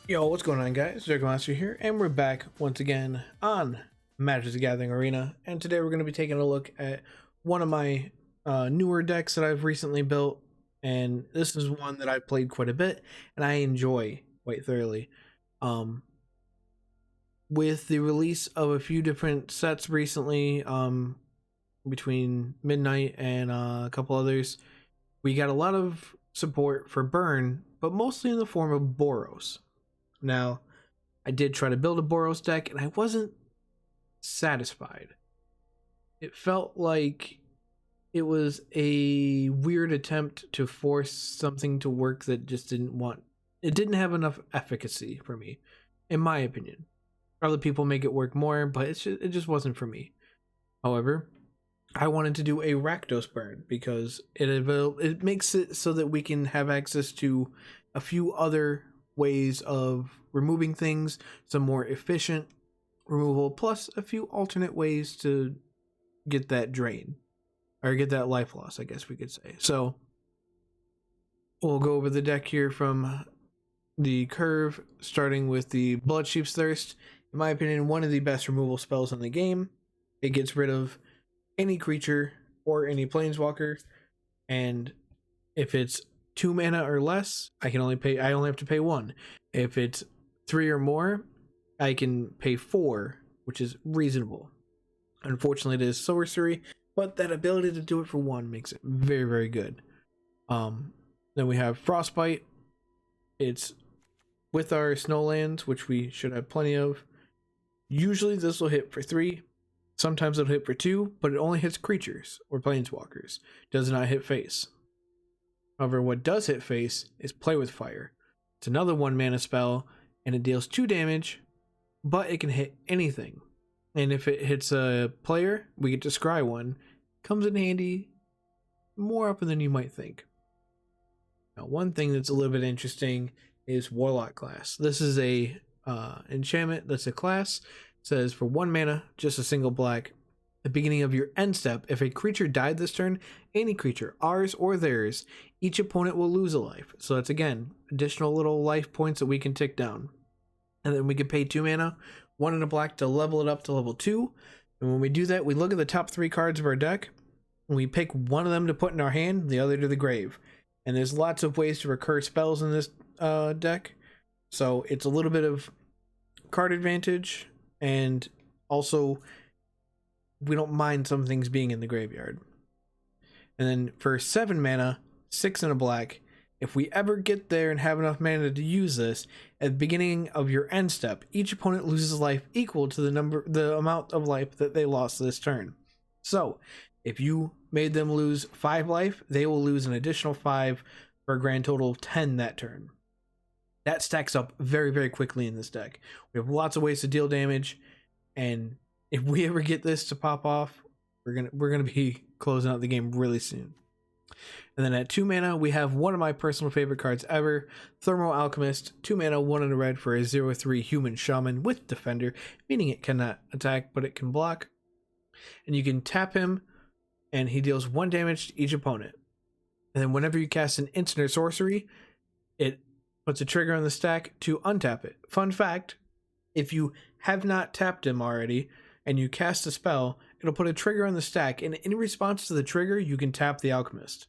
Yo, what's going on, guys? Master here, and we're back once again on Magic the Gathering Arena. And today we're going to be taking a look at one of my newer decks that I've recently built. And this is one that I played quite a bit, and I enjoy quite thoroughly. Um, with the release of a few different sets recently, between Midnight and a couple others, we got a lot of support for Burn, but mostly in the form of Boros. Now, I did try to build a Boros deck, and I wasn't satisfied. It felt like it was a weird attempt to force something to work that just it didn't have enough efficacy for me, in my opinion. Other people make it work more, but it just wasn't for me. However, I wanted to do a Rakdos burn because it makes it so that we can have access to a few other ways of removing things, some more efficient removal, plus a few alternate ways to get that drain or get that life loss, I guess we could say. So we'll go over the deck here from the curve, starting with the Blood Sheep's Thirst. In my opinion, one of the best removal spells in the game. It gets rid of any creature or any planeswalker, and if it's 2 mana or less, I only have to pay 1. If it's 3 or more, I can pay 4, which is reasonable. Unfortunately, it is sorcery, but that ability to do it for 1 makes it very, very good. Then we have Frostbite. It's with our Snowlands, which we should have plenty of. Usually this will hit for 3. Sometimes it'll hit for 2, but it only hits creatures or planeswalkers. Does not hit face. However, what does hit face is Play with Fire. It's another 1 mana spell, and it deals 2 damage, but it can hit anything. And if it hits a player, we get to scry 1. Comes in handy more often than you might think. Now, one thing that's a little bit interesting is Warlock class. This is a enchantment that's a class. It says for 1 mana, just a single black. At the beginning of your end step, if a creature died this turn, any creature, ours or theirs, each opponent will lose a life. So that's, again, additional little life points that we can tick down. And then we can pay 2 mana, 1 and a black to level it up to level 2. And when we do that, we look at the top 3 cards of our deck, and we pick one of them to put in our hand, the other to the grave. And there's lots of ways to recur spells in this deck. So it's a little bit of card advantage, and also we don't mind some things being in the graveyard. And then for 7 mana, 6 and a black, if we ever get there and have enough mana to use this, at the beginning of your end step, each opponent loses life equal to the amount of life that they lost this turn. So if you made them lose 5 life, they will lose an additional 5 for a grand total of 10 that turn. That stacks up very, very quickly in this deck. We have lots of ways to deal damage, and if we ever get this to pop off, we're gonna be closing out the game really soon. And then at 2 mana, we have one of my personal favorite cards ever, Thermal Alchemist. 2 mana, 1 and a red for a 0/3 human shaman with defender, meaning it cannot attack, but it can block. And you can tap him, and he deals 1 damage to each opponent. And then whenever you cast an instant or sorcery, it puts a trigger on the stack to untap it. Fun fact, if you have not tapped him already and you cast a spell, it'll put a trigger on the stack, and in response to the trigger, you can tap the Alchemist.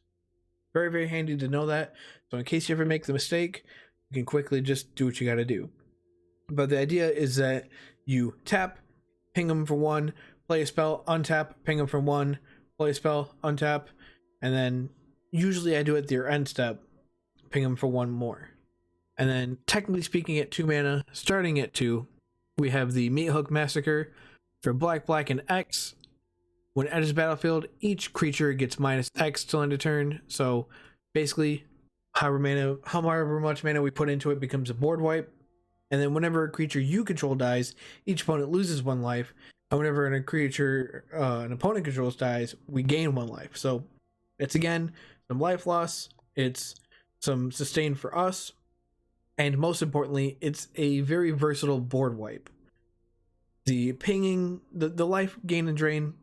Very, very handy to know that. So in case you ever make the mistake, you can quickly just do what you gotta do. But the idea is that you tap, ping him for 1, play a spell, untap, ping him for 1, play a spell, untap, and then usually I do it at your end step, ping him for 1 more. And then, technically speaking, at 2 mana, starting at 2, we have the Meat Hook Massacre. For black, black, and X, when it enters the battlefield, each creature gets minus X till end of turn. So, basically, however much mana we put into it becomes a board wipe. And then, whenever a creature you control dies, each opponent loses 1 life. And whenever a creature an opponent controls dies, we gain 1 life. So, it's, again, some life loss. It's some sustain for us. And most importantly, it's a very versatile board wipe. The pinging, the life gain and drain,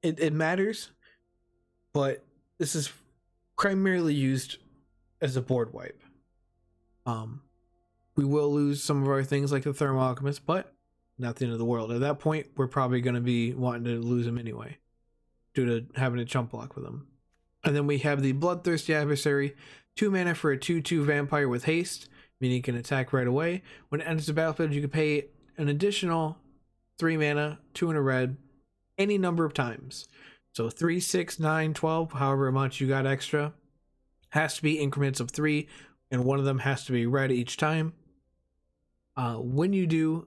it matters, but this is primarily used as a board wipe. We will lose some of our things like the Thermal Alchemist, but not the end of the world. At that point, we're probably going to be wanting to lose him anyway, due to having a chump block with him. And then we have the Bloodthirsty Adversary, 2 mana for a 2/2 vampire with haste, meaning you can attack right away. When it enters the battlefield, you can pay an additional 3 mana, 2 in a red, any number of times. So 3, 6, 9, 12, however much you got extra. Has to be increments of 3, and one of them has to be red each time. When you do,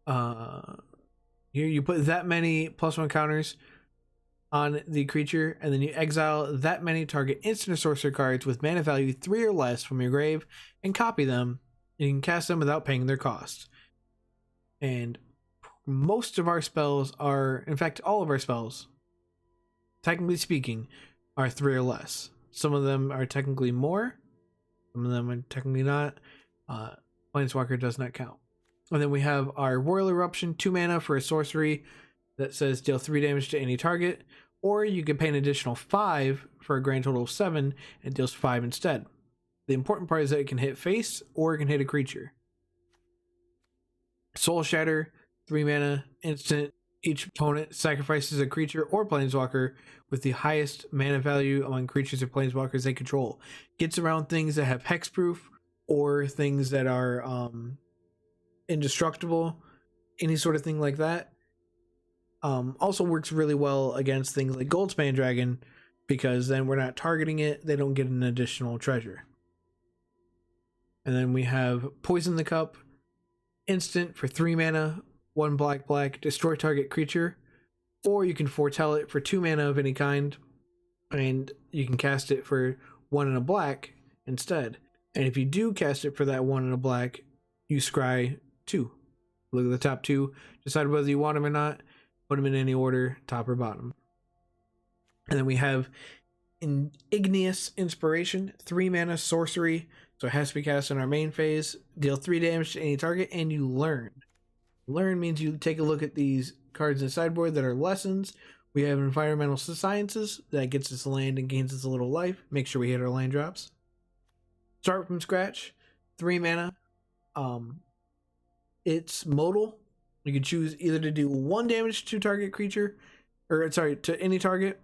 here you put that many +1 counters on the creature, and then you exile that many target instant or sorcerer cards with mana value 3 or less from your grave and copy them. You can cast them without paying their cost. And most of our spells are, in fact, all of our spells, technically speaking, are 3 or less. Some of them are technically more, some of them are technically not. Planeswalker does not count. And then we have our Royal Eruption, 2 mana for a sorcery that says deal 3 damage to any target, or you can pay an additional 5 for a grand total of 7 and deals 5 instead. The important part is that it can hit face or it can hit a creature. Soul Shatter, 3 mana, instant. Each opponent sacrifices a creature or planeswalker with the highest mana value among creatures or planeswalkers they control. Gets around things that have hexproof or things that are indestructible, any sort of thing like that. Also works really well against things like Goldspan Dragon, because then we're not targeting it, they don't get an additional treasure. And then we have Poison the Cup, instant for 3 mana, 1 black, destroy target creature, or you can foretell it for 2 mana of any kind, and you can cast it for 1 and a black instead. And if you do cast it for that 1 and a black, you scry 2. Look at the top 2, decide whether you want them or not, put them in any order, top or bottom. And then we have Igneous Inspiration, 3 mana sorcery, so it has to be cast in our main phase, deal 3 damage to any target, and you learn. Learn means you take a look at these cards in the sideboard that are lessons. We have Environmental Sciences, that gets us land and gains us a little life. Make sure we hit our land drops. Start from scratch, 3 mana. It's modal. You can choose either to do 1 damage to target creature, or sorry, to any target.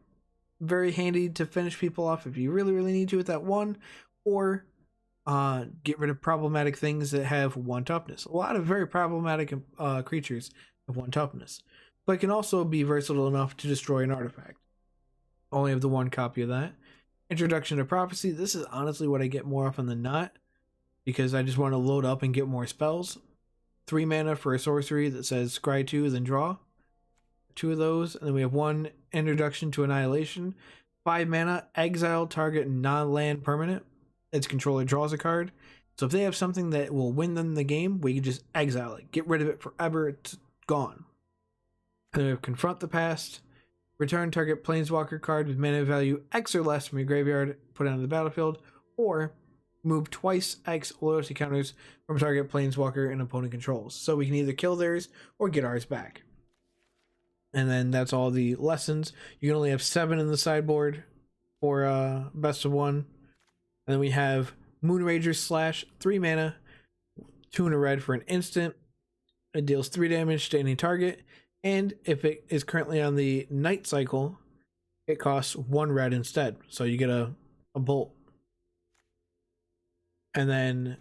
Very handy to finish people off if you really need to with that 1, or get rid of problematic things that have 1 toughness. A lot of very problematic creatures have 1 toughness, but it can also be versatile enough to destroy an artifact. Only have the 1 copy of that. Introduction to Prophecy. This is honestly what I get more often than not, because I just want to load up and get more spells. 3 mana for a sorcery that says scry 2, then draw 2 of those. And then we have 1 Introduction to Annihilation. 5 mana, exile target non-land permanent. Its controller draws a card. So if they have something that will win them the game, we can just exile it. Get rid of it forever. It's gone. And then we have Confront the Past. Return target planeswalker card with mana value X or less from your graveyard, put it on the battlefield, or move twice X loyalty counters from target planeswalker and opponent controls. So we can either kill theirs or get ours back. And then that's all the lessons. You can only have 7 in the sideboard for best of 1. And then we have Moonrager Slash, 3 mana, 2 in a red for an instant. It deals 3 damage to any target. And if it is currently on the night cycle, it costs 1 red instead. So you get a bolt. And then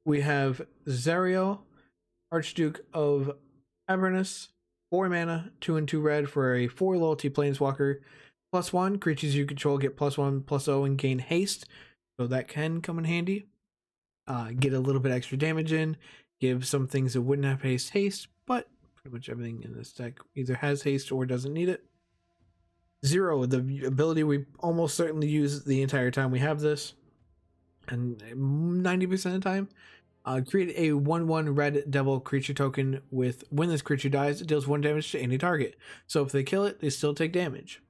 we have Zariel, Archduke of Avernus, 4 mana, 2 and 2 red for a 4 loyalty planeswalker. +1, creatures you control get +1/+0 and gain haste. So that can come in handy. Get a little bit extra damage in. Give some things that wouldn't have haste, but pretty much everything in this deck either has haste or doesn't need it. 0, the ability we almost certainly use the entire time we have this, and 90% of the time. Create a 1/1 red devil creature token with, when this creature dies, it deals 1 damage to any target. So if they kill it, they still take damage.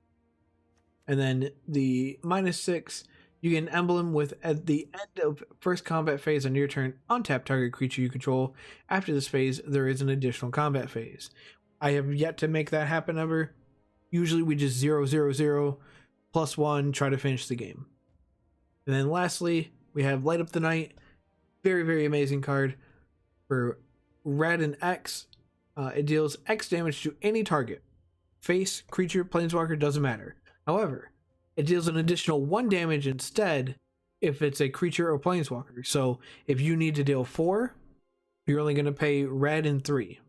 And then the -6, you get an emblem with, at the end of first combat phase on your turn, untap target creature you control. After this phase, there is an additional combat phase. I have yet to make that happen ever. Usually we just 0/0/0 +1, try to finish the game. And then lastly, we have Light Up the Night. Very, very amazing card. For red and X, it deals X damage to any target. Face, creature, planeswalker, doesn't matter. However, it deals an additional 1 damage instead if it's a creature or planeswalker. So if you need to deal 4, you're only going to pay red and 3.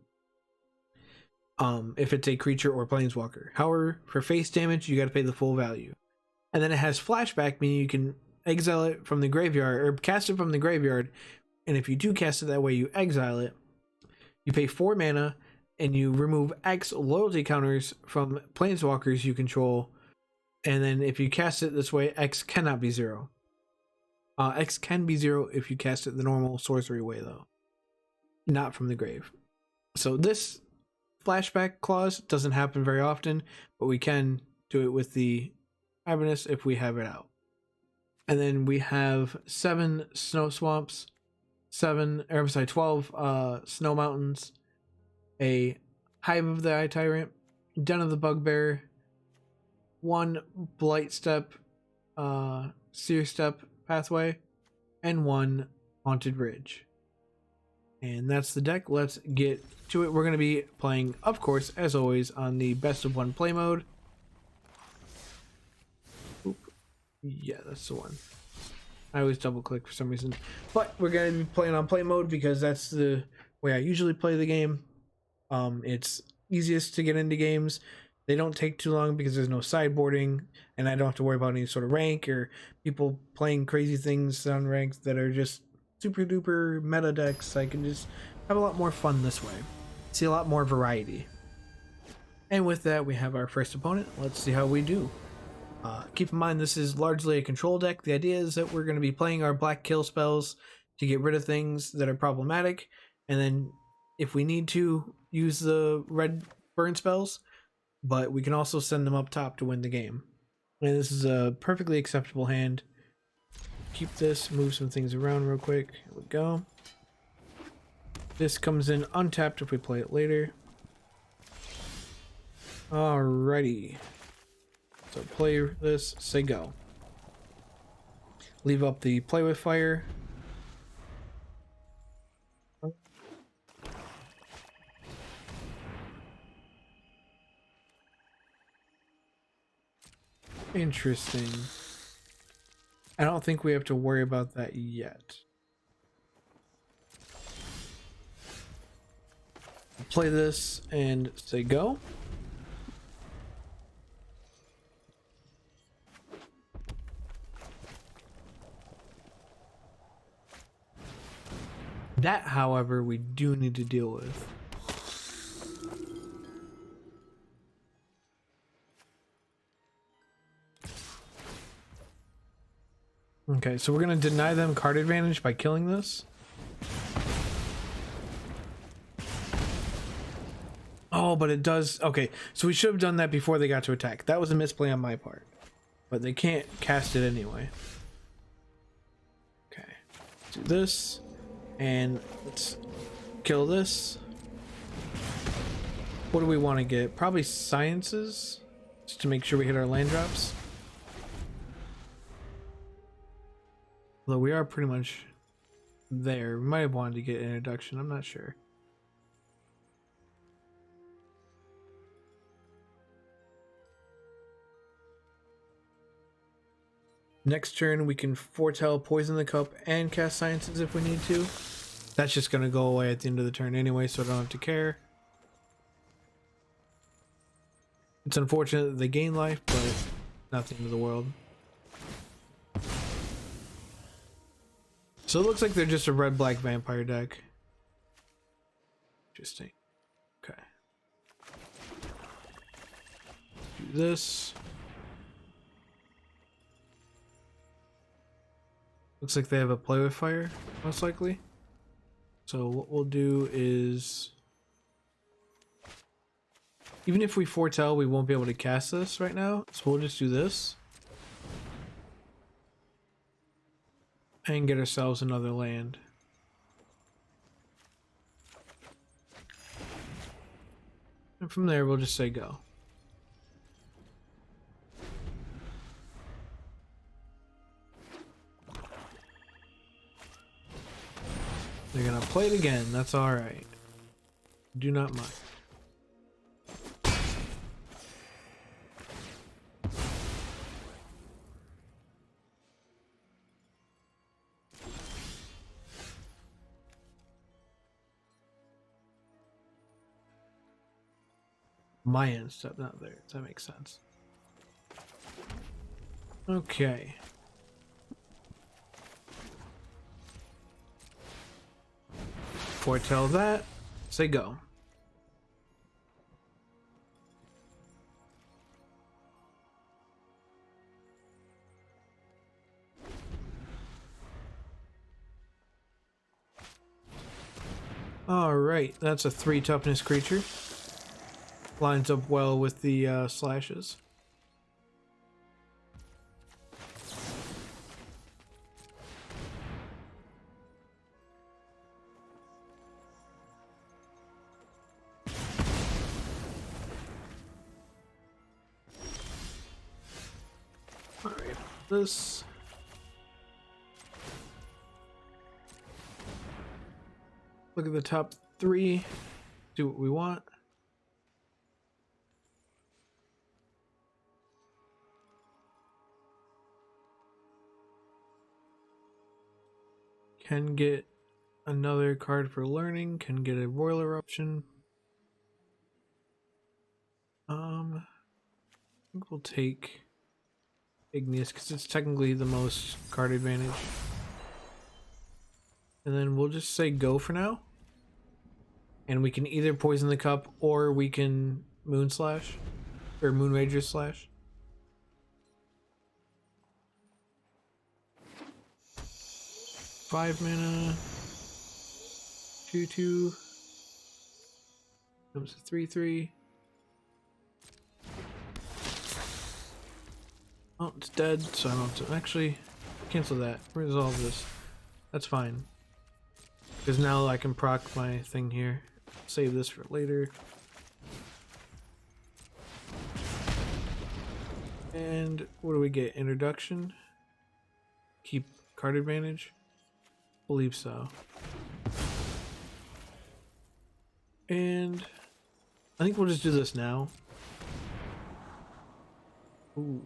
If it's a creature or planeswalker. However, for face damage, you got to pay the full value. And then it has flashback, meaning you can exile it from the graveyard or cast it from the graveyard. And if you do cast it that way, you exile it. You pay 4 mana and you remove X loyalty counters from planeswalkers you control. And then if you cast it this way, X cannot be 0. X can be 0 if you cast it the normal sorcery way, though, not from the grave. So this flashback clause doesn't happen very often, but we can do it with the Hibernus if we have it out. And then we have 7 snow swamps, 12 snow mountains, a Hive of the Eye Tyrant, Den of the Bugbear, 1 Blight Step, Seer Step pathway, and 1 Haunted Ridge. And that's the deck. Let's get to it. We're going to be playing, of course, as always, on the best of 1 play mode. Oop. Yeah, that's the one. I always double click for some reason. But we're going to be playing on play mode because that's the way I usually play the game. It's easiest to get into games. They don't take too long because there's no sideboarding, and I don't have to worry about any sort of rank or people playing crazy things on ranks that are just super duper meta decks. I can just have a lot more fun this way. See a lot more variety. And with that, we have our first opponent. Let's see how we do. Keep in mind, this is largely a control deck. The idea is that we're going to be playing our black kill spells to get rid of things that are problematic, and then if we need to, use the red burn spells, but we can also send them up top to win the game. And this is a perfectly acceptable hand. Keep this, move some things around real quick. Here we go. This comes in untapped if we play it later. Alrighty. So play this, say go. Leave up the play with fire. Interesting. I don't think we have to worry about that yet. Play this and say go. That, however, we do need to deal with. Okay, so we're going to deny them card advantage by killing this. Oh, but it does... Okay, so we should have done that before they got to attack. That was a misplay on my part. But they can't cast it anyway. Okay, let's do this. And let's kill this. What do we want to get? Probably sciences, just to make sure we hit our land drops. Although we are pretty much there. We might have wanted to get introduction, I'm not sure. Next turn we can foretell Poison the Cup and cast Sciences if we need to. That's just going to go away at the end of the turn anyway, so I don't have to care. It's unfortunate that they gain life, but not the end of the world. So it looks like they're just a red-black vampire deck. Interesting. Okay. Do this. Looks like they have a play with fire, most likely. So what we'll do is... Even if we foretell, we won't be able to cast this right now. So we'll just do this. And get ourselves another land. And from there, we'll just say go. They're gonna play it again. That's all right. Do not mind. My end step, not theirs. That makes sense. Okay. Foretell that. Say go. Alright, that's a 3 toughness creature. Lines up well with the slashes. Alright, this. Look at the top 3. Do what we want. Can get another card for learning. Can get a Royal Eruption. I think we'll take Igneous because it's technically the most card advantage. And then we'll just say go for now. And we can either poison the cup or we can Moon Slash or Moon Rager Slash. Five mana. 2/2. Comes to 3/3. Oh, it's dead, so I don't have to actually cancel that. Resolve this. That's fine. Because now I can proc my thing here. Save this for later. And what do we get? Introduction? Keep card advantage? Believe so. And I think we'll just do this now. Ooh.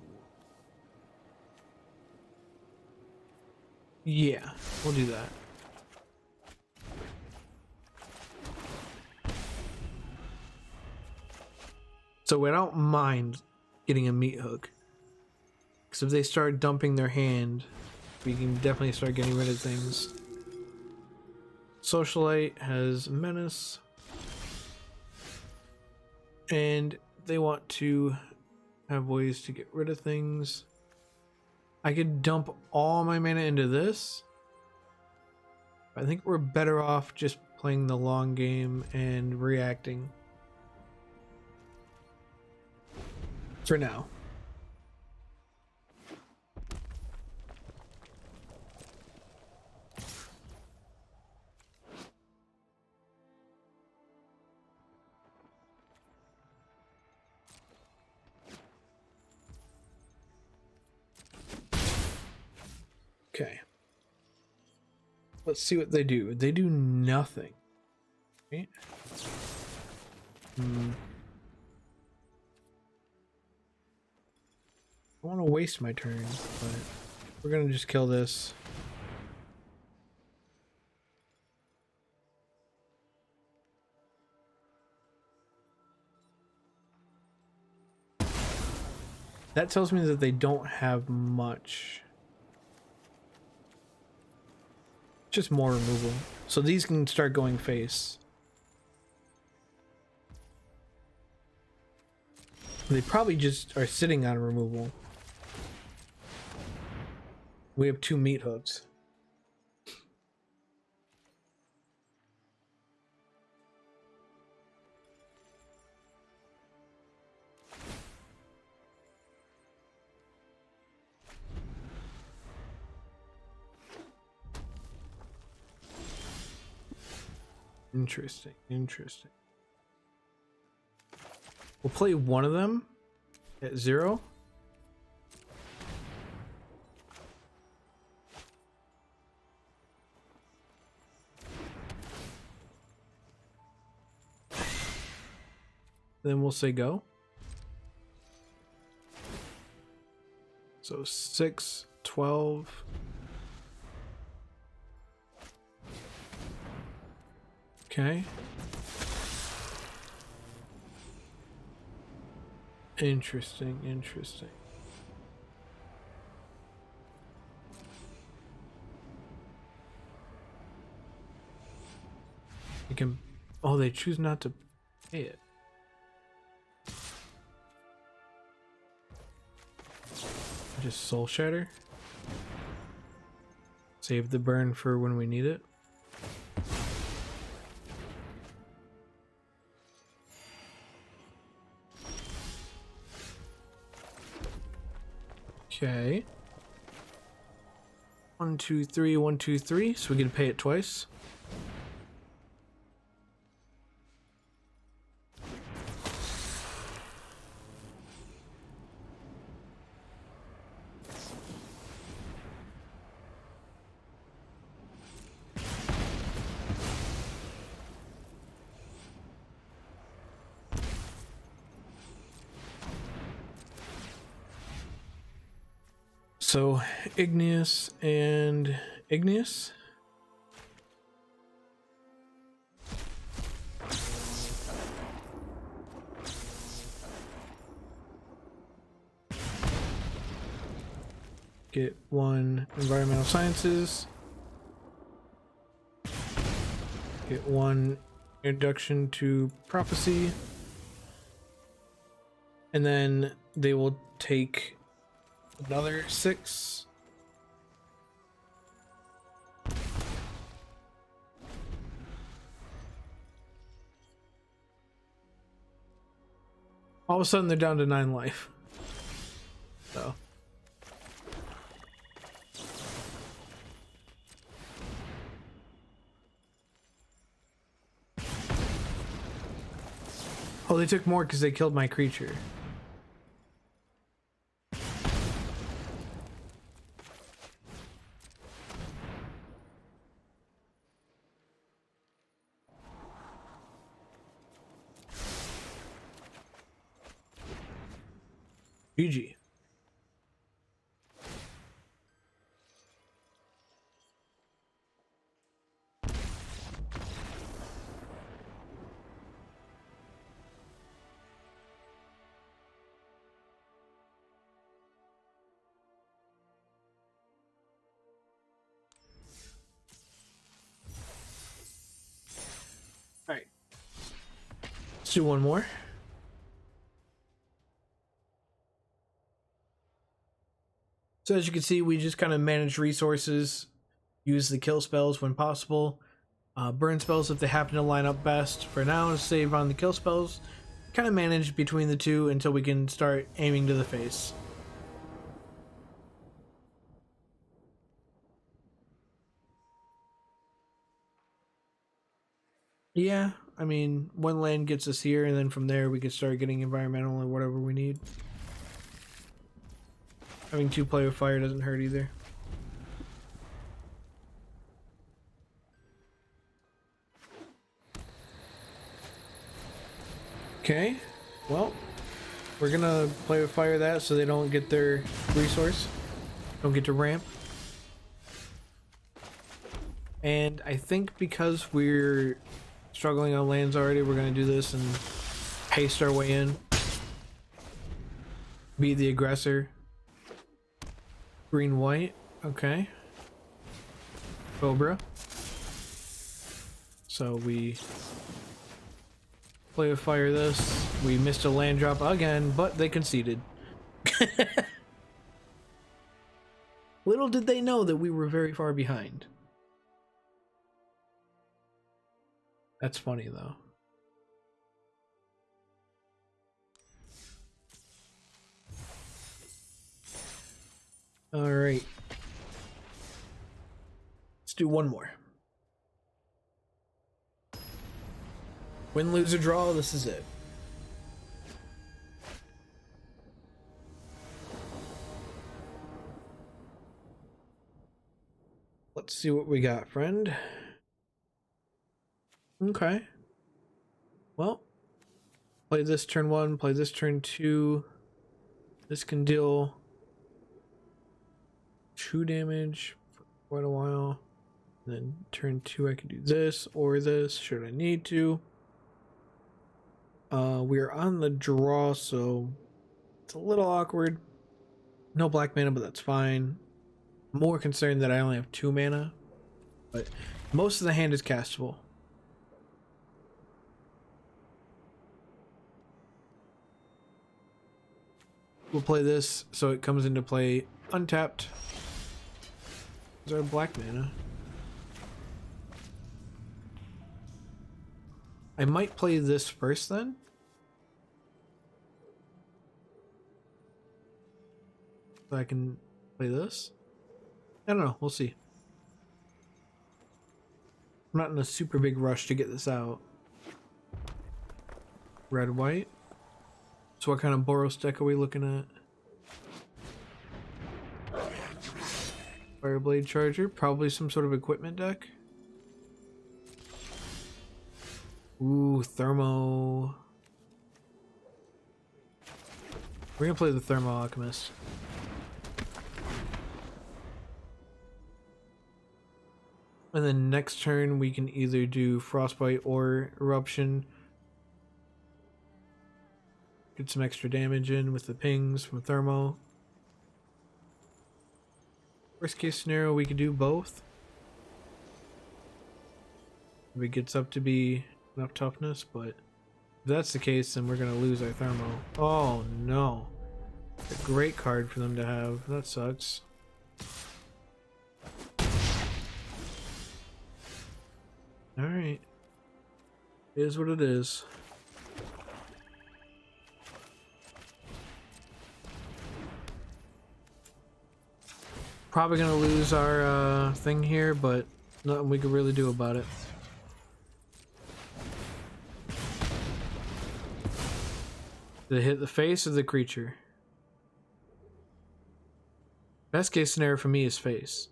Yeah, we'll do that. So I don't mind getting a meat hook. Because if they start dumping their hand, we can definitely start getting rid of things. Socialite has Menace. And they want to have ways to get rid of things. I could dump all my mana into this. I think we're better off just playing the long game and reacting. For now. Okay. Let's see what they do. They do nothing. Right? I want to waste my turn, but we're gonna just kill this. That tells me that they don't have much. Just more removal. So these can start going face. They probably just are sitting on removal. We have 2 meat hooks. Interesting, interesting. We'll play one of them at 0. then we'll say go. So 6, 12. Okay. Interesting, interesting. You can... Oh, they choose not to pay it. Just Soul Shatter. Save the burn for when we need it. Okay. 1, 2, 3, 1, 2, 3. So we can pay it twice. So Igneous and Igneous. Get 1 Environmental Sciences. Get 1 Introduction to Prophecy. And then they will take another 6. All of a sudden they're down to 9 life. So. Oh, they took more because they killed my creature. GG. All right. Let's do one more. So as you can see, we just kind of manage resources, use the kill spells when possible, burn spells if they happen to line up best. For now, save on the kill spells, kind of manage between the two until we can start aiming to the face. Yeah, I mean, one land gets us here, and then from there we can start getting environmental or whatever we need. Having 2 play with fire doesn't hurt either. Okay, well, we're gonna play with fire that so they don't get their resource, don't get to ramp. And I think because we're struggling on lands already, we're gonna do this and haste our way in. Be the aggressor. Green white, okay. Cobra. So we play with fire this. We missed a land drop again, but they conceded. Little did they know that we were very far behind. That's funny though. All right. Let's do one more. Win, lose, or draw, this is it. Let's see what we got, friend. Okay. Well, Play this turn 1, play this turn 2. This can deal 2 damage for quite a while. And then turn 2 I can do this or this should I need to. We're on the draw, so it's a little awkward. No black mana, but that's fine. I'm more concerned that I only have 2 mana, but most of the hand is castable. We'll play this so it comes into play untapped. Is our black mana? I might play this first then. So I can play this. I don't know, we'll see. I'm not in a super big rush to get this out. Red, white. So what kind of Boros deck are we looking at? Fireblade Charger, probably some sort of equipment deck. Ooh, Thermo. We're gonna play the Thermo Alchemist. And then next turn we can either do Frostbite or Eruption. Get some extra damage in with the pings from Thermo. Worst case scenario, we could do both. If it gets up to be enough toughness, but if that's the case, then we're gonna lose our Thermo. Oh no. A great card for them to have. That sucks. Alright. It is what it is. Probably gonna lose our thing here, but nothing we could really do about it. Did it hit the face of the creature? Best case scenario for me is face.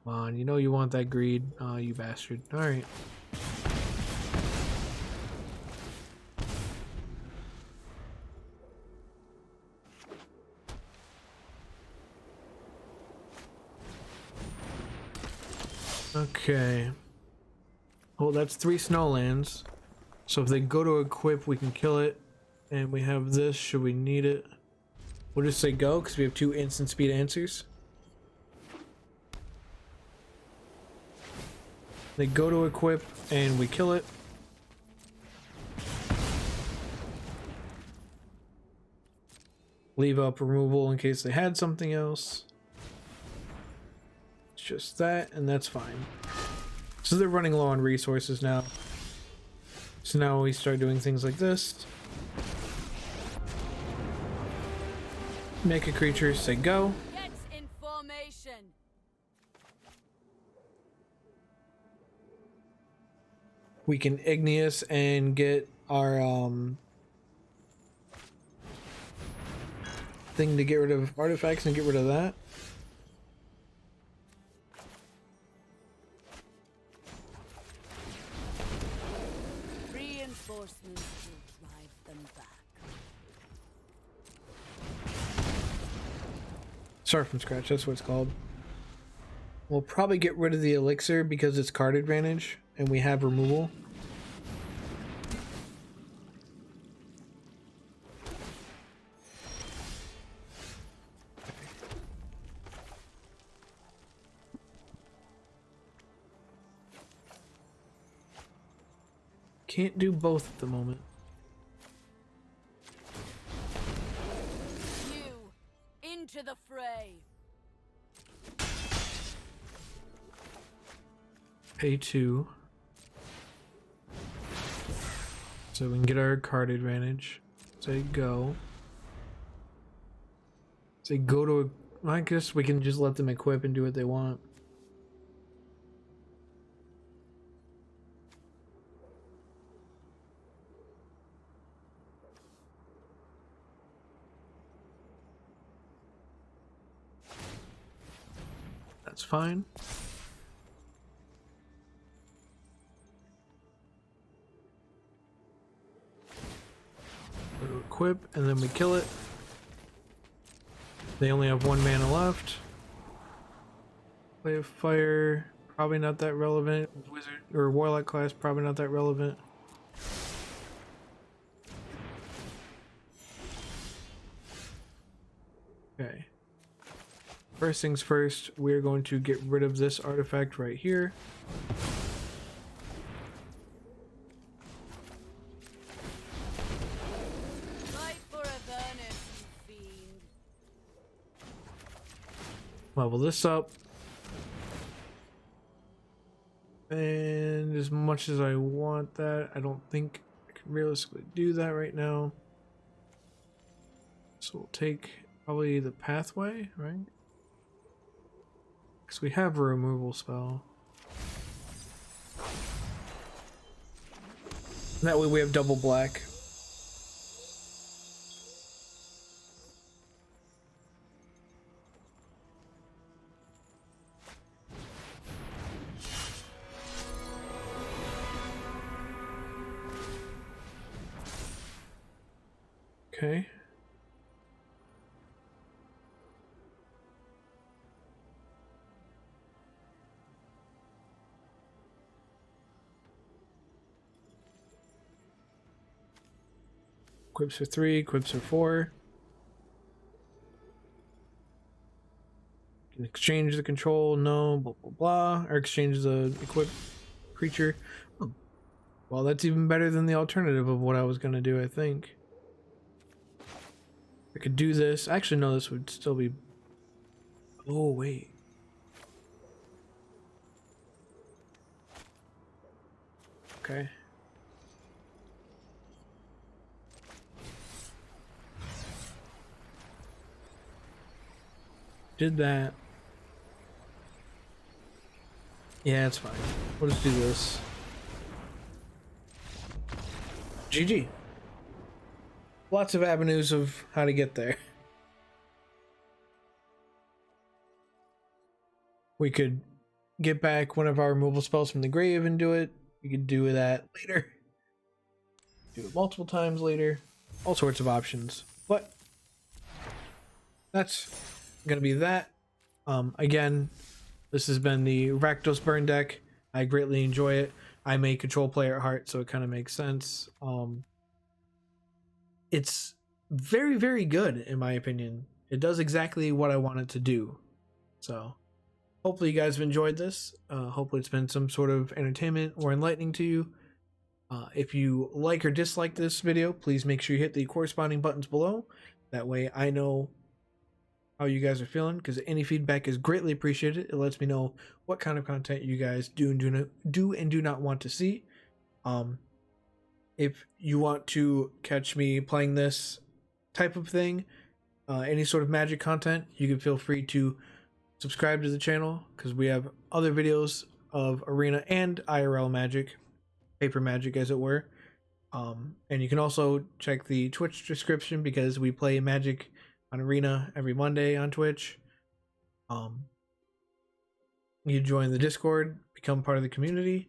Come on, you know you want that greed. Oh, you bastard. Alright. Okay. Well, that's 3 snowlands. So if they go to equip, we can kill it. And we have this, should we need it? We'll just say go, because we have 2 instant speed answers. They go to equip, and we kill it. Leave up removal in case they had something else. It's just that, and that's fine. So they're running low on resources now. So now we start doing things like this. Make a creature, say go. Get in formation. We can Igneous and get our thing to get rid of artifacts and get rid of that. Reinforcements will drive them back. Start from scratch, that's what it's called. We'll probably get rid of the elixir because it's card advantage and we have removal. Can't do both at the moment. You into the fray. Pay 2. So we can get our card advantage. Say go. Say go to a... I guess we can just let them equip and do what they want. That's fine. equip, and then we kill it. They only have 1 mana left. Play of Fire, probably not that relevant. Wizard or Warlock class, probably not that relevant. Okay. First things first, we're going to get rid of this artifact right here. Level this up. And as much as I want that, I don't think I can realistically do that right now. So we'll take probably the pathway, right? Because we have a removal spell. That way we have double black. Okay. Equips for 3, equips for 4. Can exchange the control, no, blah blah blah. Or exchange the equipped creature. Oh. Well, that's even better than the alternative of what I was gonna do, I think. I could do this. Actually, no, this would still be... Oh, wait. Okay. Did that. Yeah, it's fine. We'll just do this. GG. Lots of avenues of how to get there. We could get back one of our removal spells from the grave and do it. We could do that later. Do it multiple times later. All sorts of options. But that's gonna be that. Again, this has been the Rakdos burn deck. I greatly enjoy it. I'm a control player at heart, so it kind of makes sense. It's very, very good in my opinion. It does exactly what I want it to do. So hopefully you guys have enjoyed this. Hopefully it's been some sort of entertainment or enlightening to you. If you like or dislike this video, please make sure you hit the corresponding buttons below. That way I know how you guys are feeling, because any feedback is greatly appreciated. It lets me know what kind of content you guys do and do not want to see. If you want to catch me playing this type of thing, any sort of magic content, you can feel free to subscribe to the channel, because we have other videos of arena and IRL magic, paper magic as it were. And you can also check the Twitch description, because we play magic on arena every Monday on Twitch. You join the Discord, become part of the community,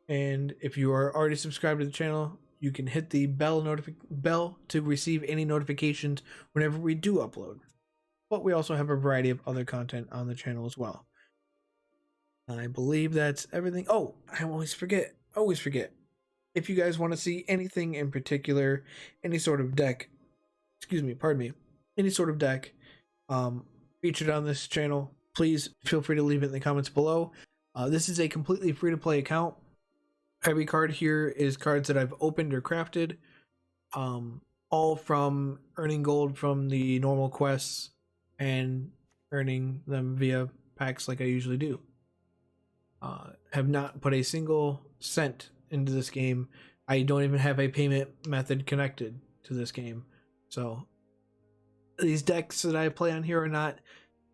and if you are already subscribed to the channel, you can hit the bell to receive any notifications whenever we do upload. But we also have a variety of other content on the channel as well. I believe that's everything. Oh, I always forget. If you guys want to see anything in particular, any sort of deck, any sort of deck featured on this channel, please feel free to leave it in the comments below. This is a completely free to play account. Every card here is cards that I've opened or crafted, all from earning gold from the normal quests and earning them via packs like I usually do. Have not put a single cent into this game. I don't even have a payment method connected to this game. So these decks that I play on here are not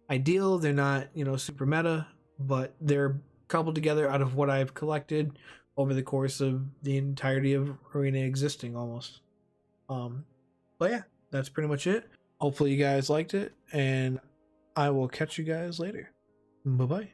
ideal. They're not, super meta, but they're cobbled together out of what I've collected over the course of the entirety of Arena existing almost. But yeah, that's pretty much it. Hopefully you guys liked it, and I will catch you guys later. Bye-bye.